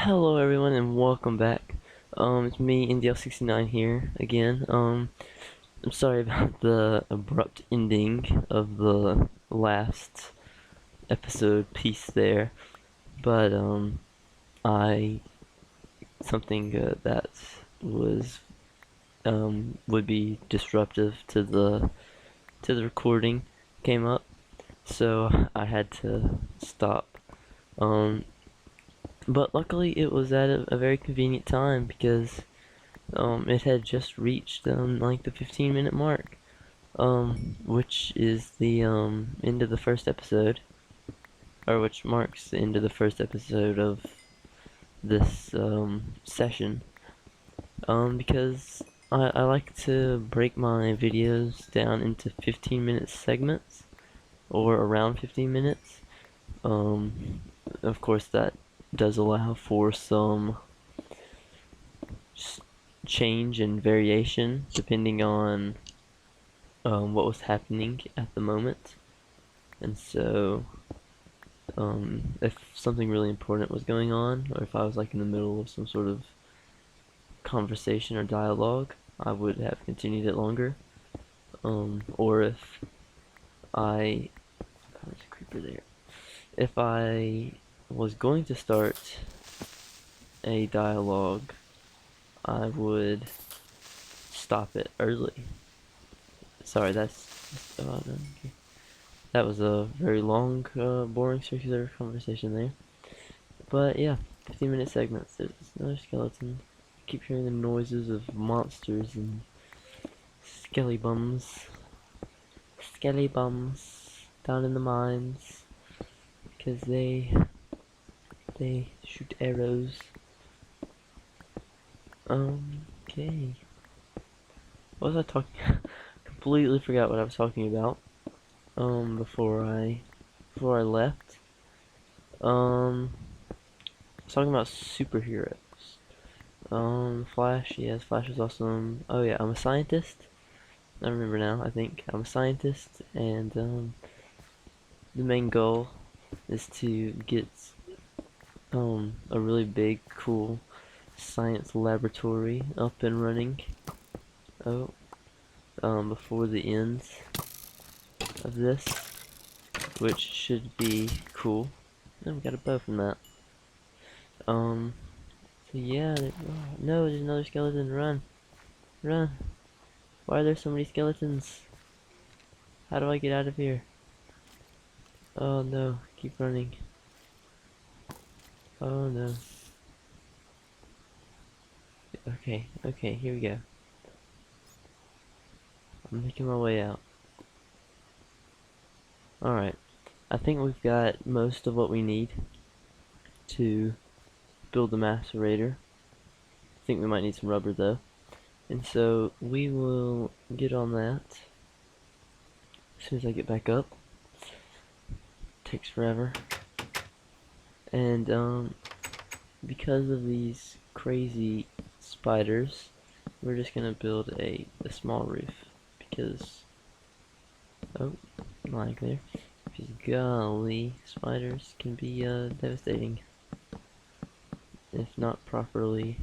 Hello everyone and welcome back. It's me, NDL69 here again. I'm sorry about the abrupt ending of the last episode piece there, but I something that was would be disruptive to the recording came up, so I had to stop. Um, but luckily it was at a very convenient time because it had just reached like the 15-minute mark, which is the end of the first episode, or which marks the end of the first episode of this session. Because I like to break my videos down into 15-minute segments, or around 15 minutes. Of course that does allow for some change and variation depending on what was happening at the moment. And so if something really important was going on, or if I was like in the middle of some sort of conversation or dialogue, I would have continued it longer. Or if I there's a creeper there. If I was going to start a dialogue, I would stop it early. Sorry, that's okay. That was a very long, boring, circular conversation there. But yeah, 15-minute segments. There's another skeleton. I keep hearing the noises of monsters and skelly bums. Skelly bums down in the mines because they shoot arrows. Okay. What was I talking? Completely forgot what I was talking about. Before I left. I was talking about superheroes. Flash, yes, Flash is awesome. Oh yeah, I'm a scientist. I remember now, I think. I'm a scientist, and the main goal is to get a really big, cool science laboratory up and running. Oh, before the end of this, which should be cool. Oh, we got a bow from that. So yeah, oh, no, there's another skeleton. Run, run. Why are there so many skeletons? How do I get out of here? Oh no, keep running. Oh no. Okay, okay, here we go. I'm making my way out. Alright, I think we've got most of what we need to build the macerator. I think we might need some rubber though. And so we will get on that as soon as I get back up. Takes forever. And because of these crazy spiders, we're just gonna build a small roof because lag there. Because golly, spiders can be devastating if not properly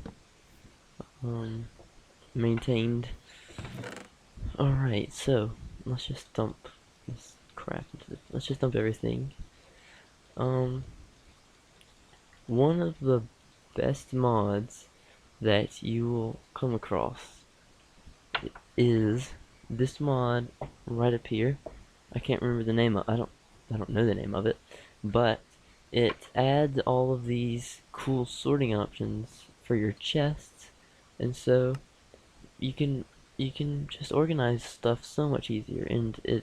maintained. Alright, so let's just dump this crap into let's just dump everything. One of the best mods that you will come across is this mod right up here. I can't remember the name of I don't know the name of it, but it adds all of these cool sorting options for your chests, and so you can just organize stuff so much easier, and it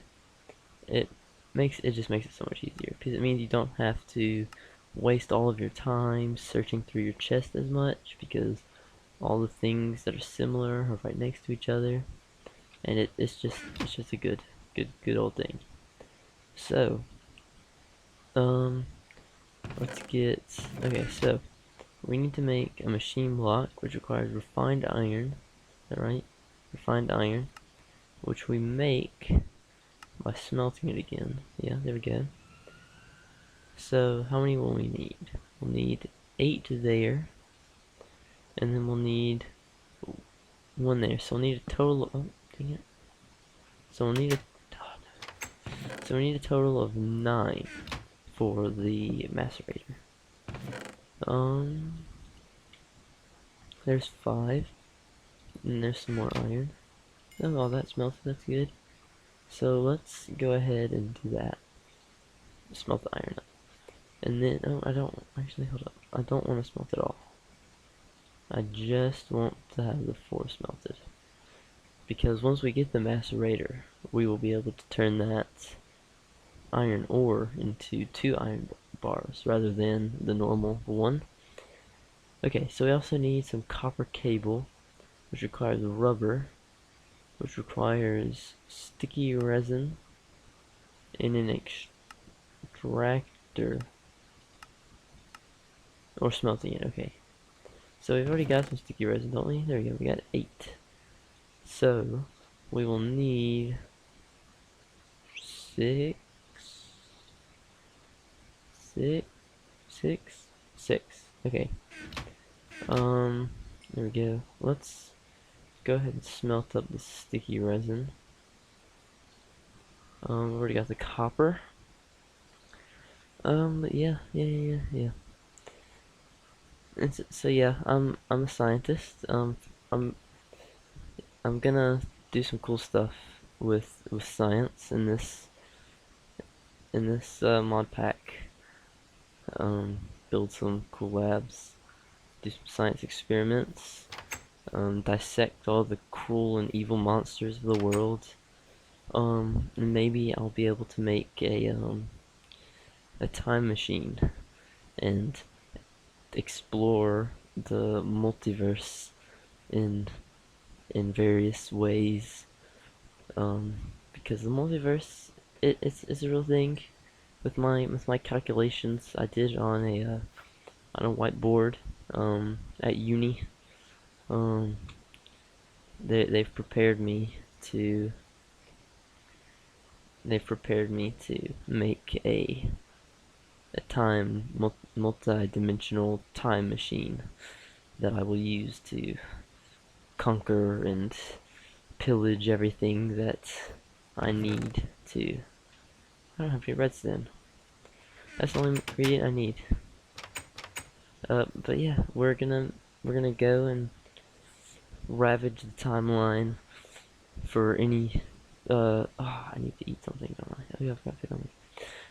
just makes it so much easier because it means you don't have to waste all of your time searching through your chest as much because all the things that are similar are right next to each other, and it's just a good old thing. So let's get okay. So we need to make a machine block which requires refined iron. Is that right? Refined iron, which we make by smelting it again. Yeah, there we go. So how many will we need? We'll need 8 there, and then we'll need 1 there. So we'll need a total of, oh, dang it. So we'll need a, so we need a total of 9 for the macerator. There's 5, and there's some more iron. Oh, all that's melted, that's good. So let's go ahead and do that. Smelt the iron up. And then, oh, I don't, actually, hold up. I don't want to smelt it all. I just want to have the 4 smelted. Because once we get the macerator, we will be able to turn that iron ore into 2 iron bars rather than the normal 1. Okay, so we also need some copper cable, which requires rubber, which requires sticky resin and an extractor, or smelting it. Okay, so we've already got some sticky resin, don't we? There we go, we got 8. So we will need 6. Okay. There we go. Let's go ahead and smelt up the sticky resin. We've already got the copper. But yeah. And so yeah, I'm a scientist. I'm gonna do some cool stuff with science in this mod pack. Build some cool labs, do some science experiments, dissect all the cruel and evil monsters of the world. And maybe I'll be able to make a time machine and explore the multiverse in various ways. Because the multiverse, it's a real thing. With my calculations I did on a whiteboard at uni. They've prepared me to make a multi-dimensional time machine that I will use to conquer and pillage everything that I need to. I don't have any redstone. That's the only ingredient I need. But yeah, we're gonna go and ravage the timeline for any. I need to eat something, don't I? Oh yeah, I've got food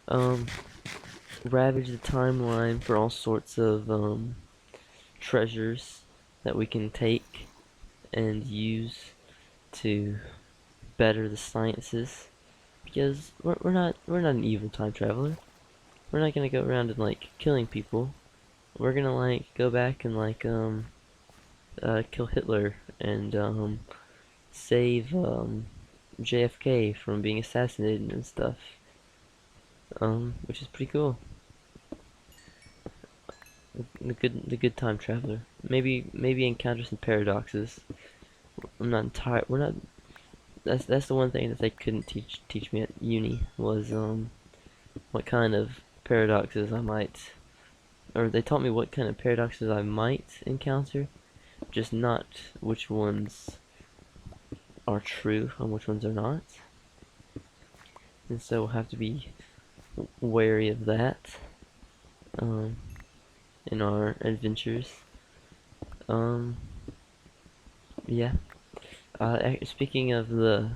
on me. Ravage the timeline for all sorts of treasures that we can take and use to better the sciences. Because we're not an evil time traveler. We're not gonna go around and like killing people. We're gonna like go back and like kill Hitler and save JFK from being assassinated and stuff. Which is pretty cool. The good time traveler. Maybe encounter some paradoxes. I'm not entire. We're not. That's the one thing that they couldn't teach me at uni was what kind of paradoxes I might, or they taught me what kind of paradoxes I might encounter, just not which ones are true and which ones are not. And so we'll have to be wary of that in our adventures. Yeah. Speaking of the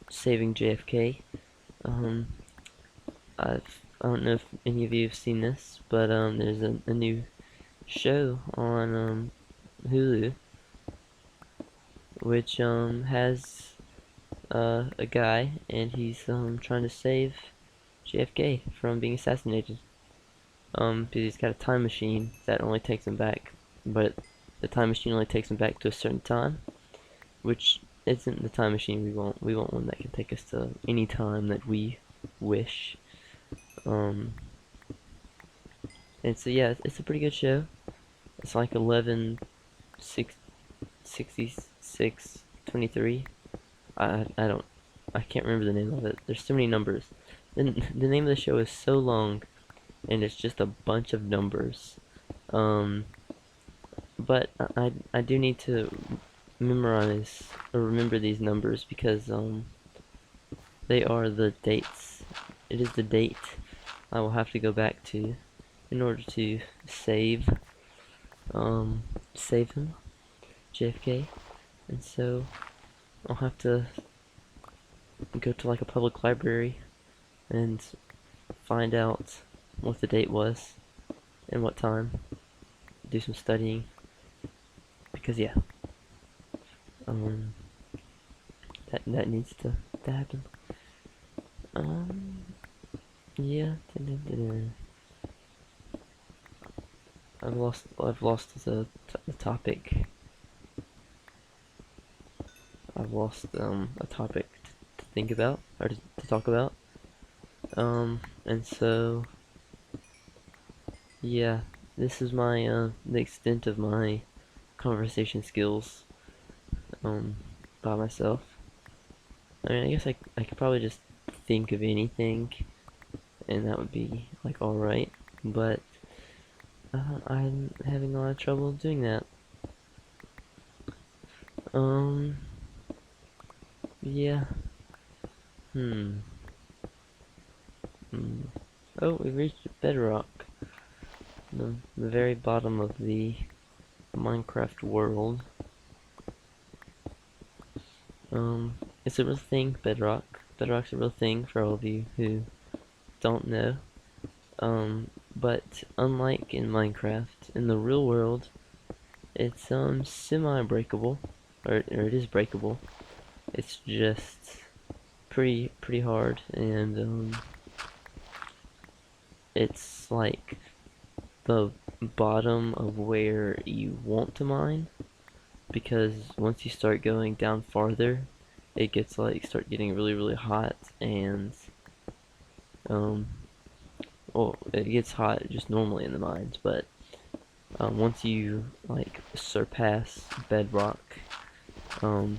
saving JFK, I don't know if any of you have seen this, but there's a new show on Hulu, which has a guy, and he's trying to save JFK from being assassinated. Because he's got a time machine that only takes him back, but the time machine only takes him back to a certain time, which isn't the time machine we want. We want one that can take us to any time that we wish. And so yeah, it's a pretty good show. It's like 11/6/66/23. I can't remember the name of it. There's so many numbers. The name of the show is so long, and it's just a bunch of numbers. Um, but I do need to memorize or remember these numbers because they are the dates. It is the date I will have to go back to in order to save um save him, JFK. And so I'll have to go to like a public library and find out what the date was and what time. Do some studying because yeah, um, that needs to happen. Um, yeah. I've lost the topic. I've lost a topic to think about or to talk about. And so yeah, this is my the extent of my conversation skills um by myself. I mean, I guess I could probably just think of anything and that would be like alright, but I'm having a lot of trouble doing that. Um, yeah. Hmm. Hmm. Oh, we've reached bedrock. The very bottom of the Minecraft world. It's a real thing, bedrock. Bedrock's a real thing for all of you who don't know. But unlike in Minecraft, in the real world, it's semi-breakable, or it is breakable. It's just pretty hard, and it's like the bottom of where you want to mine, because once you start going down farther, it gets like start getting really hot, and um well, it gets hot just normally in the mines, but once you like surpass bedrock, um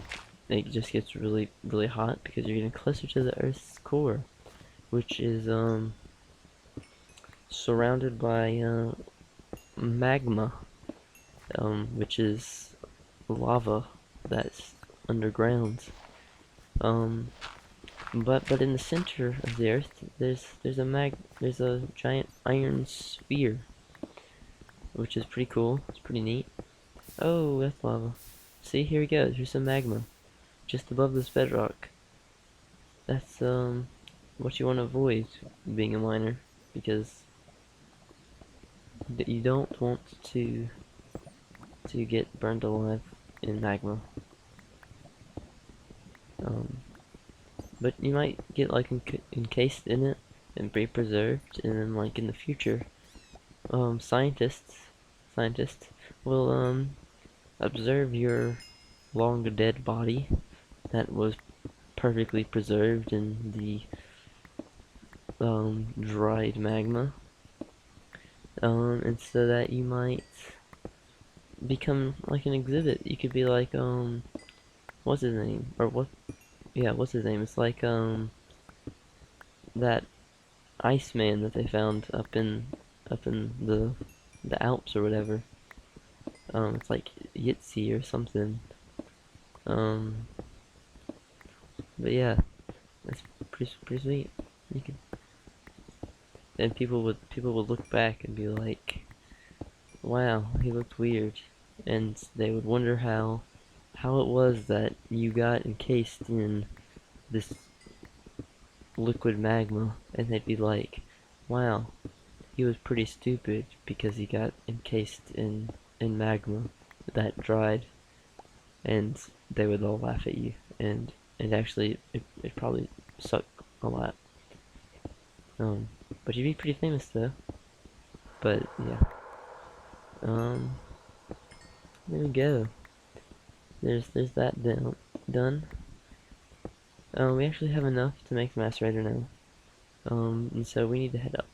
it just gets really hot because you're getting closer to the Earth's core, which is surrounded by magma, which is lava that's underground. Um, but in the center of the Earth, there's a giant iron sphere, which is pretty cool. It's pretty neat. Oh, that's lava. See, here we go. Here's some magma just above this bedrock. That's what you want to avoid being a miner, because you don't want to get burned alive in magma. Um, but you might get like encased in it and be preserved, and then like in the future, scientists will observe your long dead body that was perfectly preserved in the dried magma, and so that you might become like an exhibit. You could be like what's his name, or what? Yeah, what's his name? It's like that Iceman that they found up in the Alps or whatever. It's like Yitzi or something. Um, but yeah, that's pretty sweet. You could, and people would look back and be like, "Wow, he looked weird," and they would wonder how it was that you got encased in this liquid magma, and they'd be like, "Wow, he was pretty stupid because he got encased in magma that dried," and they would all laugh at you, and actually it probably sucked a lot. Um, but you'd be pretty famous though. But yeah, um, there we go. There's that done. We actually have enough to make the macerator now. And so we need to head up.